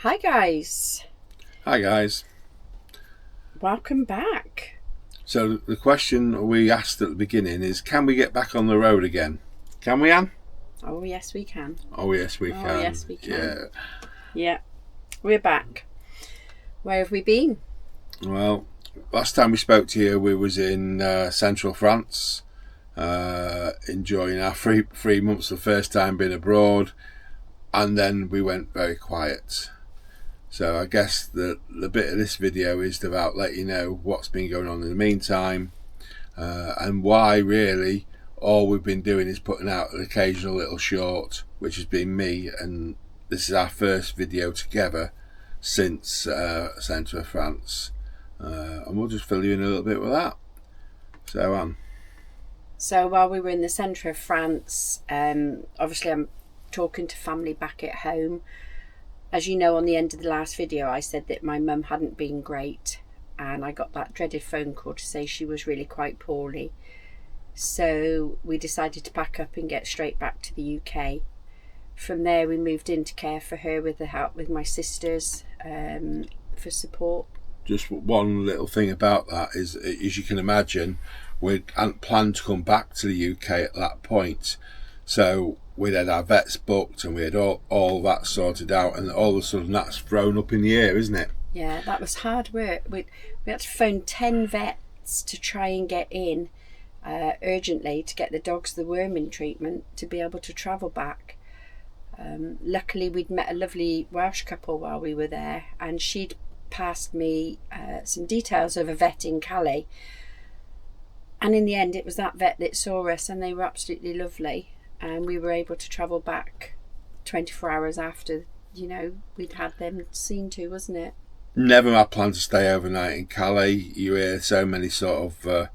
Hi guys, Hi guys. welcome back. So the question we asked at the beginning is, can we get back on the road again? Can we, Anne? Oh yes we can. Oh yes, we Oh can. yes we can. Yeah. Yeah, we're back. Where have we been? Well, last time we spoke to you, we was in central France, enjoying our three months the first time being abroad, and then we went very quiet. So I guess the bit of this video is about letting you know what's been going on in the meantime, and why really all we've been doing is putting out an occasional little short, which has been me, and this is our first video together since Centre of France, and we'll just fill you in a little bit with that. So So while we were in the centre of France, obviously I'm talking to family back at home. As you know, on the end of the last video I said that my mum hadn't been great, and I got that dreaded phone call to say she was really quite poorly. So we decided to pack up and get straight back to the UK. From there we moved in to care for her with the help with my sisters, for support. just one little thing about that is, as you can imagine, we hadn't planned to come back to the UK at that point. So we'd had our vets booked and we had all that sorted out, and all of a sudden that's thrown up in the air, isn't it? Yeah, that was hard work. We had to phone 10 vets to try and get in urgently to get the dogs the worming treatment to be able to travel back. Luckily we'd met a lovely Welsh couple while we were there, and she'd passed me some details of a vet in Calais, and in the end it was that vet that saw us, and they were absolutely lovely, and we were able to travel back 24 hours after, we'd had them seen to, wasn't it? Never had planned to stay overnight in Calais. You hear so many sort of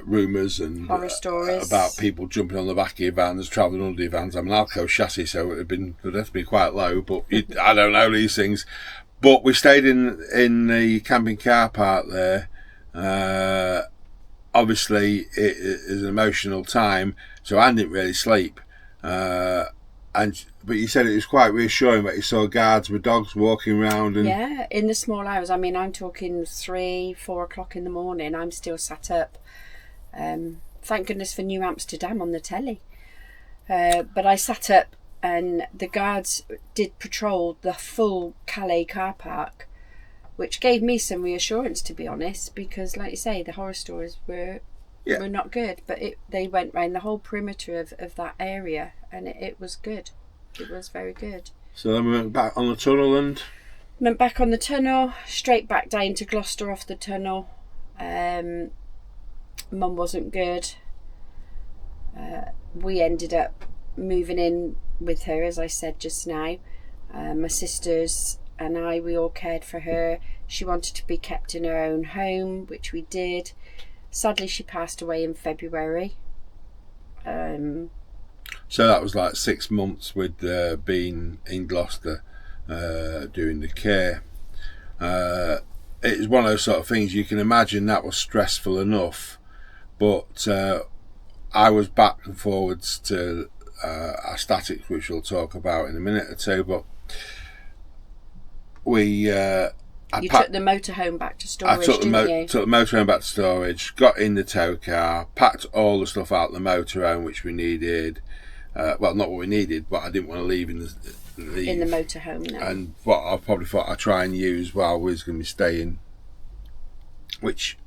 rumours and Horror stories about people jumping on the back of your vans, travelling under your vans. I'm an Alco chassis, so it'd have to be quite low, but I don't know these things. But we stayed in the camping car park there. Obviously it is an emotional time, so I didn't really sleep, but you said it was quite reassuring that you saw guards with dogs walking around. And yeah, in the small hours. I mean, I'm talking 3-4 o'clock in the morning, I'm still sat up. Thank goodness for New Amsterdam on the telly, but I sat up, and the guards did patrol the full Calais car park, which gave me some reassurance, to be honest, because like you say, the horror stories were not good, but they went round the whole perimeter of that area, and it was good. It was very good. So then we went back on the tunnel and went back on the tunnel, straight back down to Gloucester off the tunnel. Mum wasn't good. We ended up moving in with her, as I said just now. My sisters and I, we all cared for her. She wanted to be kept in her own home, which we did. Sadly, she passed away in February. So that was like 6 months with being in Gloucester, doing the care. It's one of those sort of things, you can imagine that was stressful enough, but I was back and forwards to our statics, which we'll talk about in a minute or two, but you took the motorhome back to storage, took the motorhome back to storage, got in the tow car, packed all the stuff out the motorhome which we needed. Well, not what we needed, but I didn't want to leave in the motorhome. No. And what I probably thought I'd try and use while we was going to be staying, which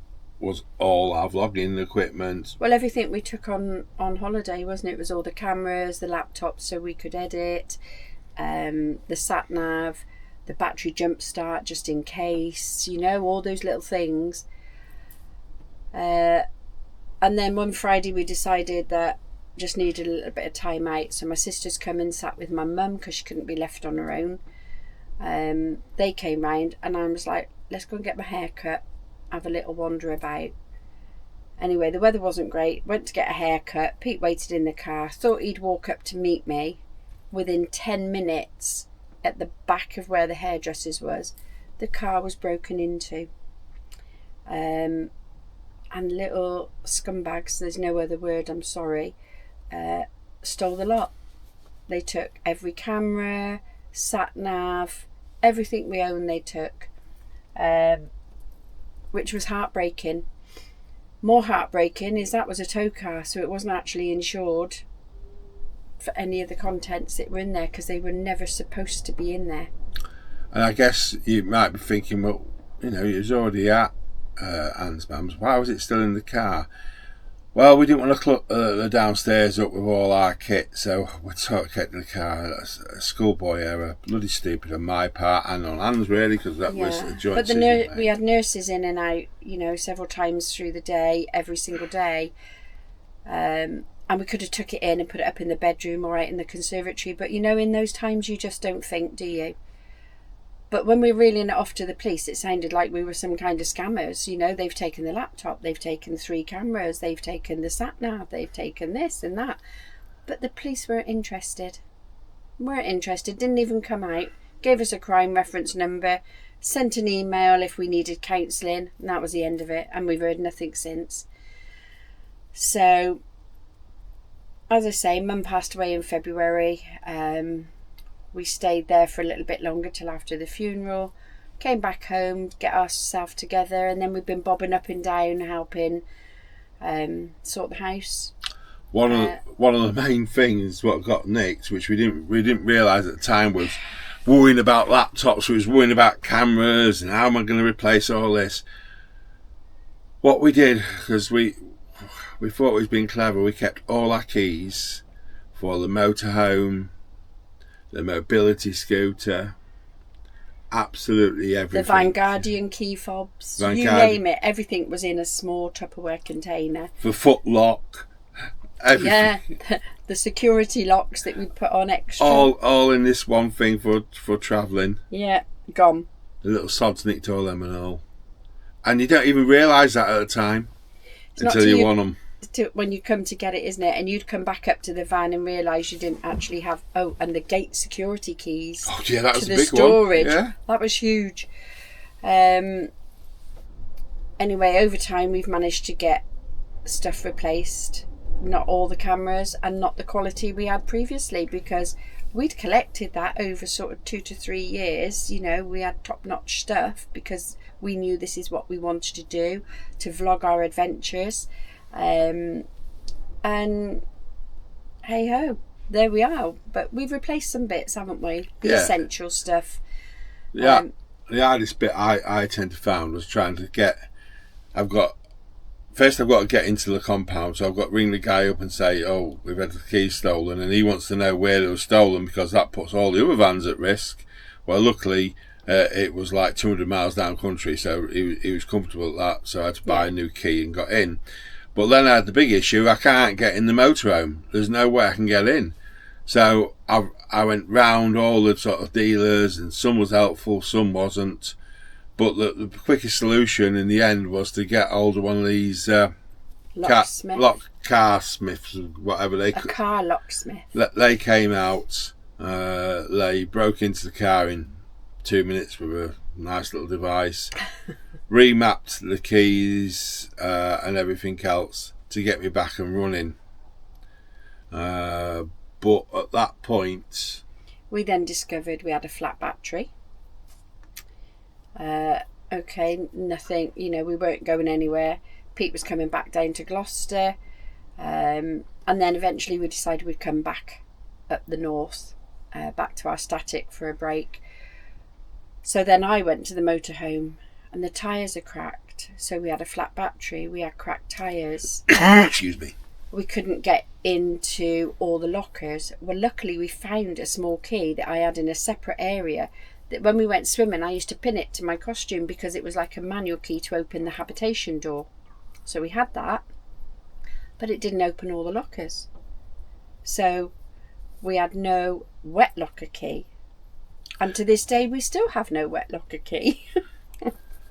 was all our vlogging equipment. Well, everything we took on holiday, wasn't it? It was all the cameras, the laptops so we could edit, the sat nav, the battery jump start just in case, all those little things. And then one Friday we decided that just needed a little bit of time out, so my sisters come and sat with my mum because she couldn't be left on her own. They came round, and I was like, let's go and get my hair cut, have a little wander about. Anyway, the weather wasn't great, went to get a haircut. Pete waited in the car, thought he'd walk up to meet me. Within 10 minutes, at the back of where the hairdressers was, the car was broken into. And little scumbags, there's no other word, I'm sorry, stole the lot. They took every camera, sat nav, everything we owned they took, which was heartbreaking. More heartbreaking is that was a tow car, so it wasn't actually insured for any of the contents that were in there because they were never supposed to be in there. And I guess you might be thinking, well, you know, it was already at Anne's mum's. Why was it still in the car? Well, we didn't want to clutter the downstairs up with all our kit, so we sort of kept in the car. That's a schoolboy error, bloody stupid on my part and on Anne's, really, because that was a joint But decision. we had nurses in and out, you know, several times through the day, every single day. And we could have took it in and put it up in the bedroom or out in the conservatory. But, you know, in those times you just don't think, do you? But when we were reeling it off to the police, it sounded like we were some kind of scammers. You know, they've taken the laptop, they've taken 3 cameras, they've taken the sat-nav, they've taken this and that. But the police weren't interested. Didn't even come out, gave us a crime reference number, sent an email if we needed counselling, and that was the end of it. And we've heard nothing since. So, as I say, Mum passed away in February. We stayed there for a little bit longer till after the funeral, came back home, get ourselves together, and then we've been bobbing up and down helping sort the house. One of the main things what got nicked, which we didn't realise at the time, was worrying about laptops. We was worrying about cameras and how am I going to replace all this. What we did, because we thought we'd been clever, we kept all our keys for the motorhome, the mobility scooter, absolutely everything. The Vanguardian key fobs, you name it, everything was in a small Tupperware container. The foot lock, everything. Yeah, the security locks that we put on extra. All in this one thing for travelling. Yeah, gone. The little sods nicked all them and all. And you don't even realise that at the time until you want them. When you come to get it, isn't it? And you'd come back up to the van and realise you didn't actually have and the gate security keys. Oh yeah, that was to a the big storage. one. Yeah, that was huge. Anyway, over time we've managed to get stuff replaced. Not all the cameras and not the quality we had previously, because we'd collected that over sort of 2 to 3 years. You know, we had top-notch stuff because we knew this is what we wanted to do, to vlog our adventures. And hey ho, there we are. But we've replaced some bits, haven't we? The essential stuff. Yeah. The hardest bit I tend to find was trying to get. I've got to get into the compound, so I've got to ring the guy up and say, "Oh, we've had the keys stolen," and he wants to know where they were stolen because that puts all the other vans at risk. Well, luckily. It was like 200 miles down country, so he was comfortable at that. So I had to buy a new key and got in. But then I had the big issue, I can't get in the motorhome. There's no way I can get in. So I went round all the sort of dealers, and some was helpful, some wasn't. But the quickest solution in the end was to get hold of one of these car smiths, whatever they could. A car locksmith. They came out, they broke into the car in 2 minutes with a nice little device, remapped the keys and everything else to get me back and running. But at that point, we then discovered we had a flat battery. Nothing, you know, we weren't going anywhere. Pete was coming back down to Gloucester, and then eventually we decided we'd come back up the north, back to our static for a break. So then I went to the motorhome and the tyres are cracked. So we had a flat battery, we had cracked tyres. Excuse me. We couldn't get into all the lockers. Well, luckily we found a small key that I had in a separate area that when we went swimming I used to pin it to my costume because it was like a manual key to open the habitation door. So we had that, but it didn't open all the lockers. So we had no wet locker key. And to this day, we still have no wet locker key.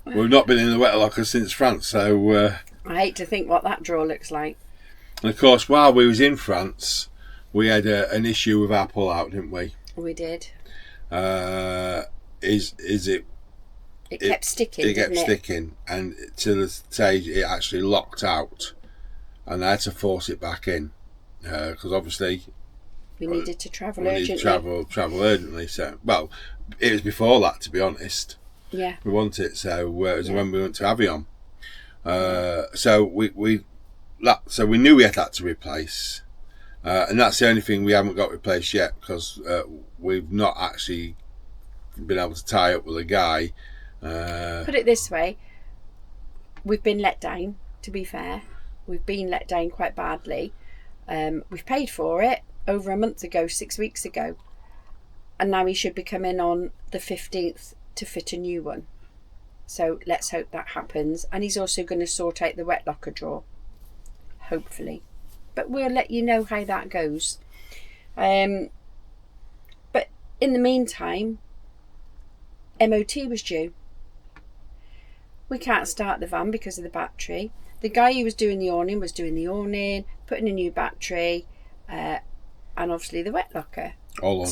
We've not been in the wet locker since France, so... I hate to think what that drawer looks like. And of course, while we was in France, we had an issue with our pull-out, didn't we? We did. It kept sticking, It kept sticking, and to the stage it actually locked out. And I had to force it back in. Because obviously, We needed to travel we urgently. needed to travel urgently. So, well, it was before that, to be honest. Yeah. We wanted it. So it was when we went to Avion. So we knew we had that to replace. And that's the only thing we haven't got replaced yet, because we've not actually been able to tie up with a guy. Put it this way, we've been let down, to be fair. We've been let down quite badly. We've paid for it over a month ago, 6 weeks ago. And now he should be coming on the 15th to fit a new one. So let's hope that happens. And he's also going to sort out the wet locker drawer, hopefully. But we'll let you know how that goes. But in the meantime, MOT was due. We can't start the van because of the battery. The guy who was doing the awning was doing the awning, putting a new battery, and obviously the wet locker. All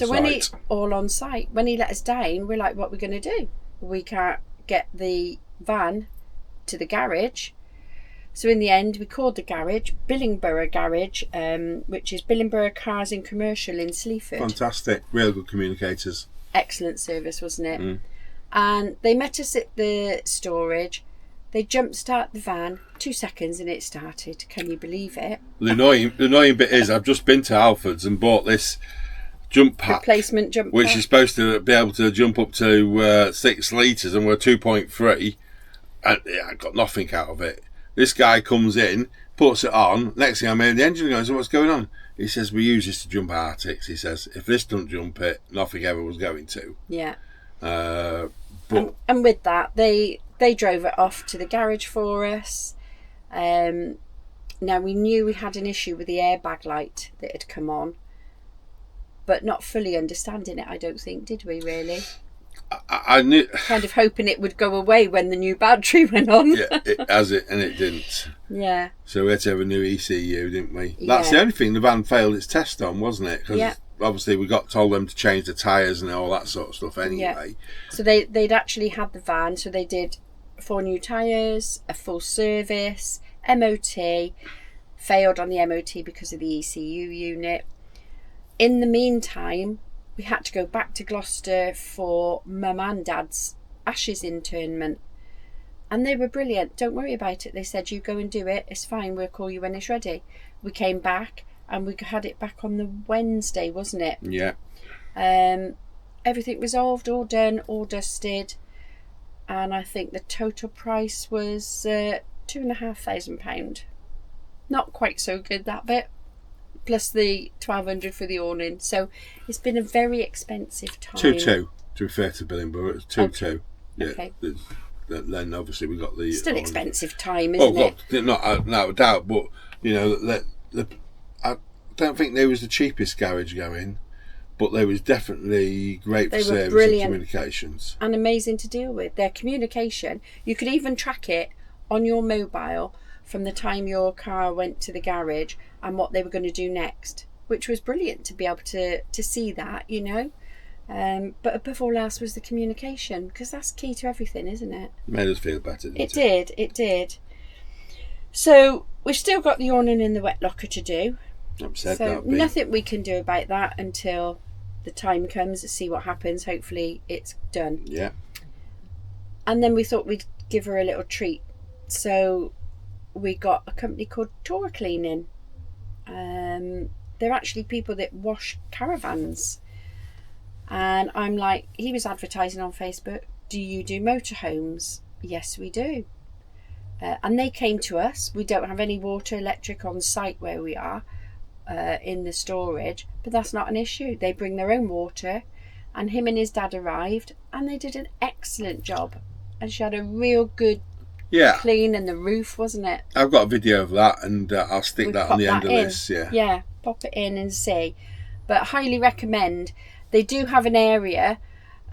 on site. When he let us down, we're like, what are we going to do? We can't get the van to the garage. So in the end, we called the garage, Billingborough Garage, which is Billingborough Cars and Commercial in Sleaford. Fantastic. Real good communicators. Excellent service, wasn't it? And they met us at the storage. They jump-start the van, 2 seconds, and it started. Can you believe it? The annoying bit is I've just been to Alfred's and bought this jump pack. Replacement jump which pack. is supposed to be able to jump up to 6 litres, and we're 2.3. And I got nothing out of it. This guy comes in, puts it on. Next thing I hear the engine goes, what's going on? He says, we use this to jump Arctics. He says, if this doesn't jump it, nothing ever was going to. Yeah. But and with that, they drove it off to the garage for us. Now, we knew we had an issue with the airbag light that had come on, but not fully understanding it, I don't think, did we, really? I knew, kind of hoping it would go away when the new battery went on. Yeah, and it didn't. Yeah. So we had to have a new ECU, didn't we? That's the only thing the van failed its test on, wasn't it? Because obviously we told them to change the tyres and all that sort of stuff anyway. So they'd actually had the van, so they did 4 new tyres, a full service, MOT, failed on the MOT because of the ECU unit. In the meantime, we had to go back to Gloucester for Mum and Dad's ashes interment. And they were brilliant. Don't worry about it. They said, you go and do it. It's fine. We'll call you when it's ready. We came back and we had it back on the Wednesday, wasn't it? Yeah. Everything resolved, all done, all dusted. And I think the total price was £2,500. Not quite so good, that bit. Plus the $1,200 for the awning. So it's been a very expensive time. 2-2, to be fair to Billingborough. It's 2-2. Okay. Yeah. Okay. Then obviously we got the... Still expensive time, isn't it? No doubt, but, you know, I don't think they was the cheapest garage going, but they was definitely great for service and communications. And amazing to deal with. Their communication, you could even track it on your mobile from the time your car went to the garage and what they were going to do next, which was brilliant to be able to see that, you know. But above all else was the communication, because that's key to everything, isn't it? Made us feel better, didn't it? It did. So we've still got the awning in the wet locker to do. So nothing we can do about that until the time comes to see what happens. Hopefully it's done. Yeah. And then we thought we'd give her a little treat. So we got a company called Dora Cleaning. They're actually people that wash caravans. And I'm like, he was advertising on Facebook, do you do motorhomes? Yes, we do. And they came to us. We don't have any water, electric on site where we are in the storage, but that's not an issue. They bring their own water, and him and his dad arrived and they did an excellent job. And she had a real good clean in the roof, wasn't it? I've got a video of that, and I'll stick that on the end of this. Yeah, pop it in and see. But highly recommend. They do have an area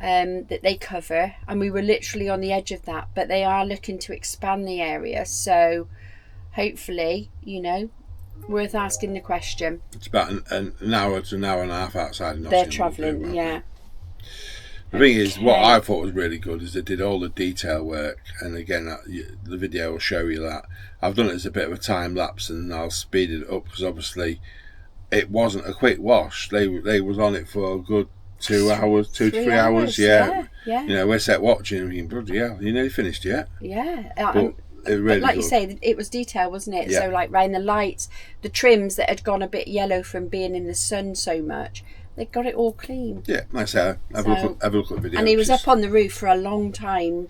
that they cover, and we were literally on the edge of that, but they are looking to expand the area, so hopefully, you know, worth asking the question. It's about an hour to an hour and a half outside of Nottingham. They're travelling, yeah. The thing is, what I thought was really good is they did all the detail work, and again, the video will show you that. I've done it as a bit of a time lapse, and I'll speed it up because obviously it wasn't a quick wash. They was on it for a good 2 hours, 2 to 3 hours. Yeah. You know, we're set watching and thinking, bloody hell, you nearly finished yet? Yeah. But it really but like good. you say, it was detail, wasn't it? Yeah. So like round the lights, the trims that had gone a bit yellow from being in the sun so much, they got it all clean. Yeah, nice. Have a look at the video. And he was up on the roof for a long time,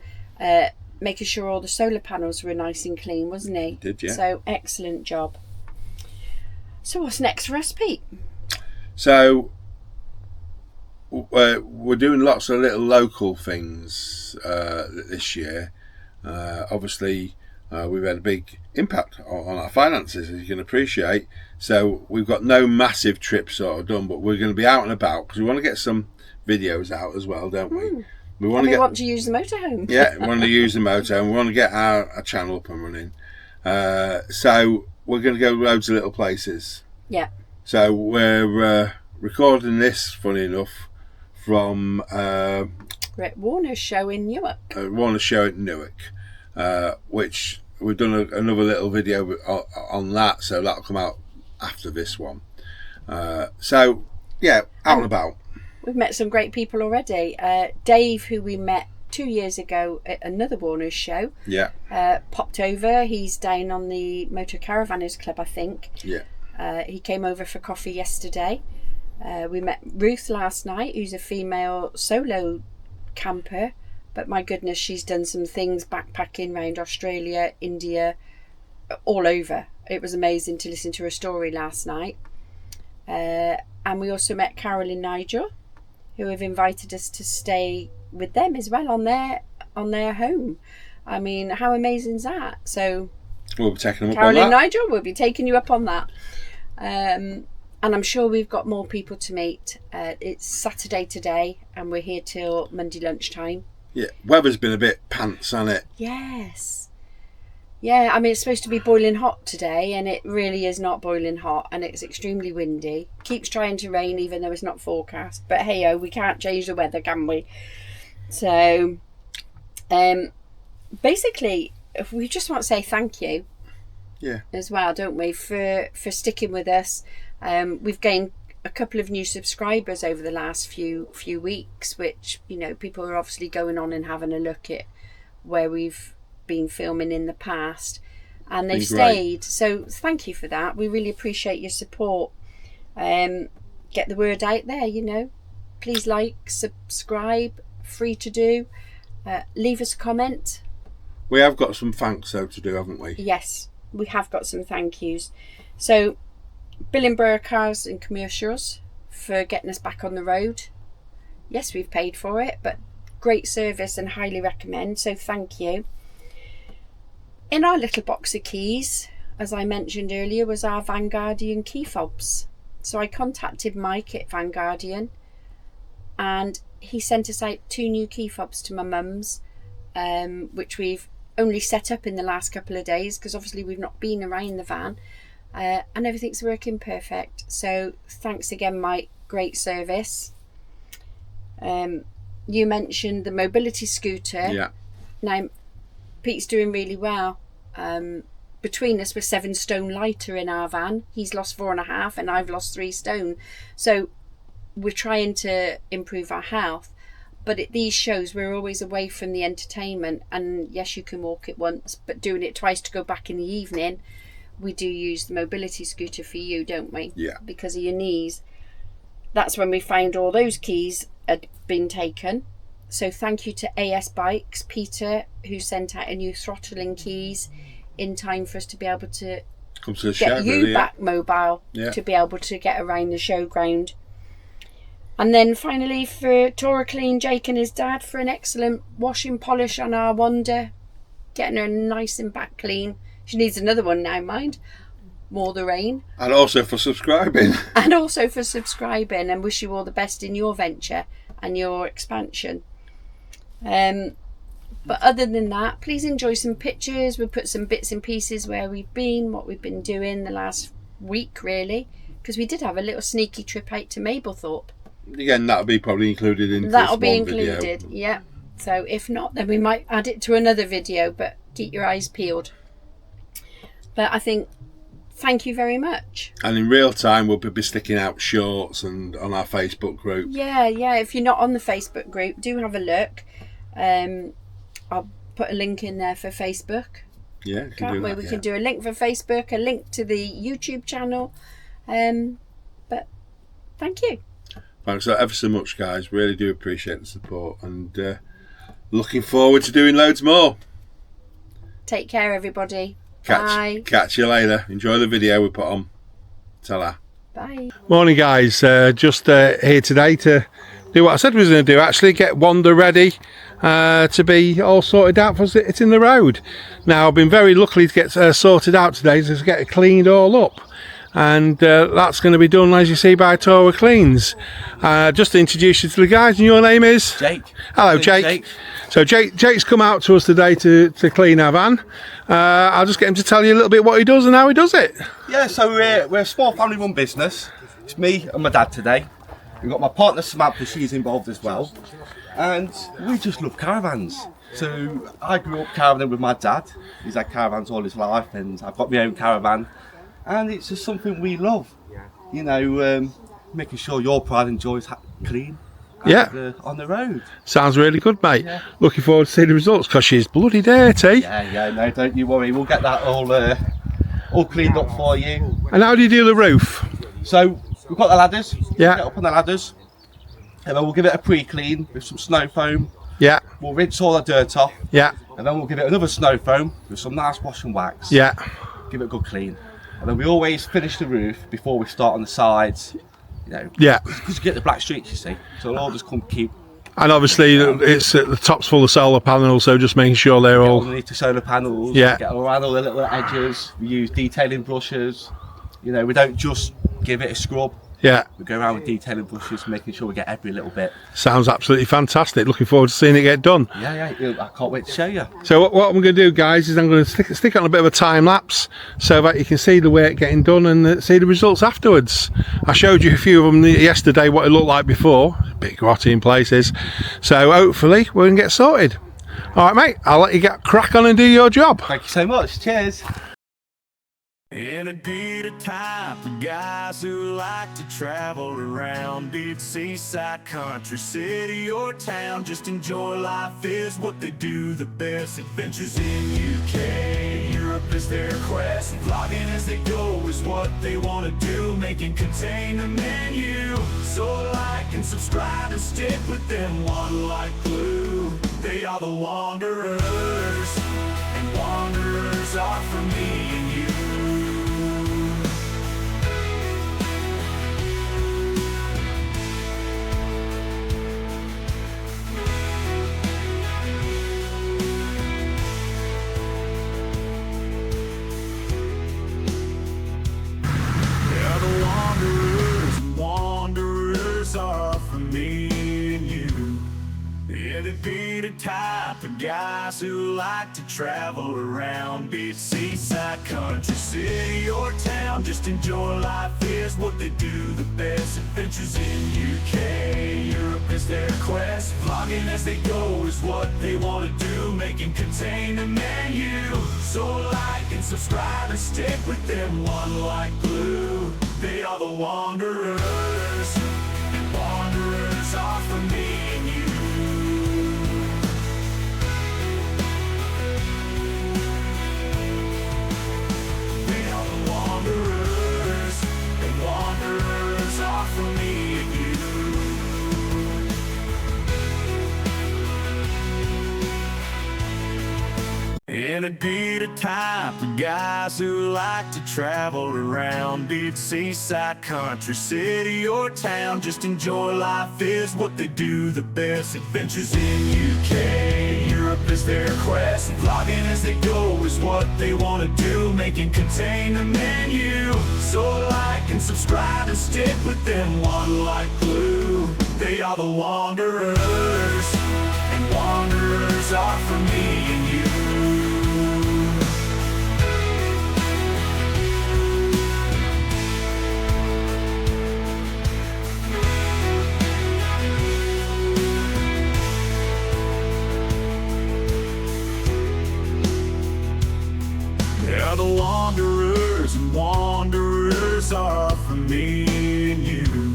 making sure all the solar panels were nice and clean, wasn't he? He did, yeah. So excellent job. So what's next for us, Pete? So we're doing lots of little local things this year. Obviously, we've had a big impact on our finances, as you can appreciate. So we've got no massive trips sort of done, but we're going to be out and about because we want to get some videos out as well, don't we? We want to use the motorhome. Yeah, we want to use the motorhome. We want to get our channel up and running. So we're going to go loads of little places. Yeah. So we're recording this, funny enough, from Rick Warner's show in Newark. Warner's show at Newark, which we've done another little video on that, so that'll come out after this one. So yeah, out and about. We've met some great people already. Dave, who we met 2 years ago at another Warner's show, popped over. He's down on the Motor Caravanners Club, I think. Yeah. He came over for coffee yesterday. We met Ruth last night, who's a female solo camper, but my goodness, she's done some things backpacking around Australia, India, all over. It was amazing to listen to her story last night. And we also met Carol and Nigel, who have invited us to stay with them as well on their home. I mean, how amazing is that? So we'll be taking them up Carol on that. and Nigel, we'll be taking you up on that. And I'm sure we've got more people to meet. It's Saturday today, and we're here till Monday lunchtime. Yeah, weather's been a bit pants, hasn't it? Yes. Yeah, I mean, it's supposed to be boiling hot today, and it really is not boiling hot, and it's extremely windy. Keeps trying to rain, even though it's not forecast. But hey-o, we can't change the weather, can we? So, basically, we just want to say thank you. Yeah. As well, don't we, for sticking with us. We've gained a couple of new subscribers over the last few weeks, which, you know, people are obviously going on and having a look at where we've been filming in the past, and they've stayed. So thank you for that. We really appreciate your support. Get the word out there, you know. Please like, subscribe, free to do. Leave us a comment. We have got some thanks though to do, haven't we? Yes, we have got some thank yous. So Billingborough Cars and Commercials for getting us back on the road. Yes, we've paid for it, but great service and highly recommend, so thank you. In our little box of keys, as I mentioned earlier, was our Vanguardian key fobs. So I contacted Mike at Vanguardian, and he sent us out 2 new key fobs to my mum's, which we've only set up in the last couple of days because obviously we've not been around the van, and everything's working perfect. So thanks again, Mike. Great service. You mentioned the mobility scooter. Yeah. Now, Pete's doing really well. Between us, we're 7 stone lighter in our van. He's lost 4.5 and I've lost 3 stone. So we're trying to improve our health. But at these shows, we're always away from the entertainment. And yes, you can walk it once, but doing it twice to go back in the evening, we do use the mobility scooter for you, don't we? Yeah. Because of your knees. That's when we found all those keys had been taken. So thank you to AS Bikes, Peter, who sent out a new throttling keys in time for us to be able to Come to the get show, you really, back mobile, to be able to get around the showground. And then finally for Tora Clean, Jake and his dad, for an excellent wash and polish on our Wanda, getting her nice and back clean. She needs another one now, mind. More the rain. And also for subscribing. And also for subscribing, and wish you all the best in your venture and your expansion. But other than that, please enjoy some pictures. We'll put some bits and pieces where we've been, what we've been doing the last week, really, because we did have a little sneaky trip out to Mablethorpe. Again, that'll be probably included in That'll this be one included, video. yeah. So if not, then we might add it to another video, but keep your eyes peeled. But I think thank you very much. And in real time, we'll be sticking out shorts and on our Facebook group. Yeah. If you're not on the Facebook group, do have a look. I'll put a link in there for Facebook. Yeah, We can do a link for Facebook, a link to the YouTube channel. But thank you. Thanks ever so much, guys. Really do appreciate the support, and looking forward to doing loads more. Take care, everybody. Bye. Catch you later. Enjoy the video we put on. Ta-ra. Bye. Morning, guys. Just here today to do what I said we was going to do, actually get Wanda ready to be all sorted out for us hitting the road. Now, I've been very lucky to get sorted out today, to get it cleaned all up. And that's going to be done, as you see, by Dora Cleans. Just to introduce you to the guys, and your name is? Jake. Hello, Jake. So Jake's come out to us today to clean our van. I'll just get him to tell you a little bit what he does and how he does it. Yeah, so we're a small family-run business. It's me and my dad today. We've got my partner Samantha, she's involved as well. And we just love caravans. So I grew up caravaning with my dad. He's had caravans all his life, and I've got my own caravan. And it's just something we love, you know, making sure your pride and joy is clean on the road. Sounds really good, mate. Yeah. Looking forward to seeing the results, because she's bloody dirty. Yeah, no, don't you worry. We'll get that all cleaned up for you. And how do you do the roof? So we've got the ladders. Yeah. Get up on the ladders, and then we'll give it a pre-clean with some snow foam. Yeah. We'll rinse all the dirt off. Yeah. And then we'll give it another snow foam with some nice wash and wax. Yeah. Give it a good clean. And then we always finish the roof before we start on the sides, you know. Yeah. Because you get the black streaks, you see. So it'll all just come keep. And obviously, it's the top's full of solar panels, so just making sure they're all underneath the solar panels. Yeah. Get around all the little edges. We use detailing brushes. You know, we don't just give it a scrub. Yeah. We go around with detailing brushes, making sure we get every little bit. Sounds absolutely fantastic. Looking forward to seeing it get done. Yeah, I can't wait to show you. So what I'm going to do, guys, is I'm going to stick on a bit of a time lapse so that you can see the work getting done and see the results afterwards. I showed you a few of them yesterday, what it looked like before. A bit grotty in places. So hopefully we can get sorted. All right, mate, I'll let you get crack on and do your job. Thank you so much. Cheers. It'd be the type of guys who like to travel around, be it seaside, country, city, or town. Just enjoy life is what they do the best. Adventures in UK, Europe is their quest. Vlogging as they go is what they want to do, making contain the menu. So like and subscribe and stick with them, one like glue. They are the wanderers, and wanderers are for me and you. It'd be the type of guys who like to travel around, be it seaside, country, city, or town. Just enjoy life is what they do the best. Adventures in UK, Europe is their quest. Vlogging as they go is what they want to do, making contain the menu. So like and subscribe and stick with them, one like glue. They are the wanderers, and wanderers are for me and you. Wanderers, and wanderers are for me and you. And it'd be the type of guys who like to travel around, be it seaside, country, city, or town. Just enjoy life is what they do the best. Adventures in UK, Europe is their quest. Vlogging as they go is what they want to do, making contain the menu. So like and subscribe and stick with them, one like glue. They are the wanderers, and wanderers are for me and you. They're the wanderers, and wanderers wanderers are for me and you.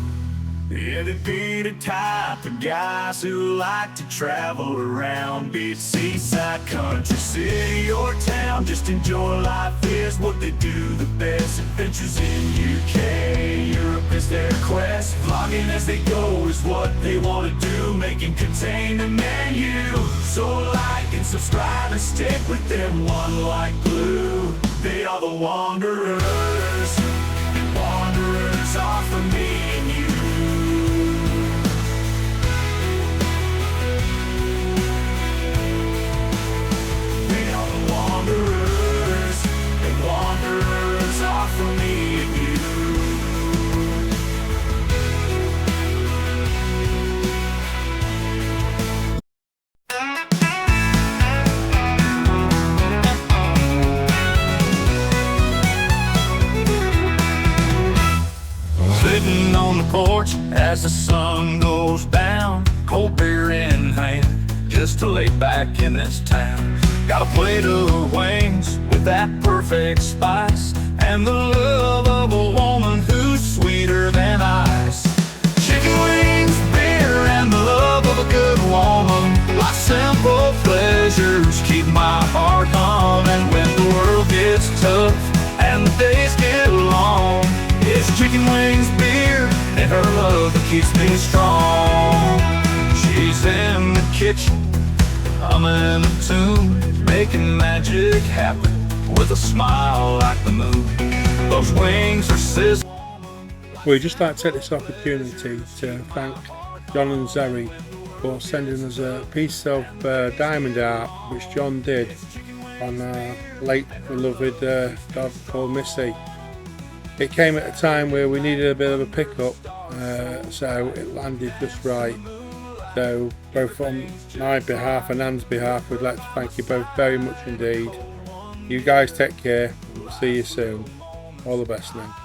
Yeah, they be the type of guys who like to travel around, be it seaside, country, city, or town. Just enjoy life is what they do the best. Adventures in UK, Europe is their quest. Vlogging as they go is what they want to do, making contain the menu. So like and subscribe and stick with them one like glue. They are the wanderers. Wanderers are for me and you. Wanderers, and wanderers are for me and you. Sitting on the porch as the sun goes down, cold beer in hand, just to lay back in this town. Got a plate of wings with that perfect spice, and the love of a woman who's sweeter than ice. Chicken wings, beer, and the love of a good woman. Life's simple pleasures keep my heart humming. When the world gets tough and the days get long, it's chicken wings, beer, and her love that keeps me strong. She's in the kitchen, humming a tune, making magic happen with a smile like the moon. Those wings are sizzling. We'd just like to take this opportunity to thank John and Zoe for sending us a piece of diamond art which John did on our late beloved dog called Missy. It came at a time where we needed a bit of a pickup, so it landed just right. So both on my behalf and Anne's behalf, we'd like to thank you both very much indeed. You guys take care, and we'll see you soon. All the best now.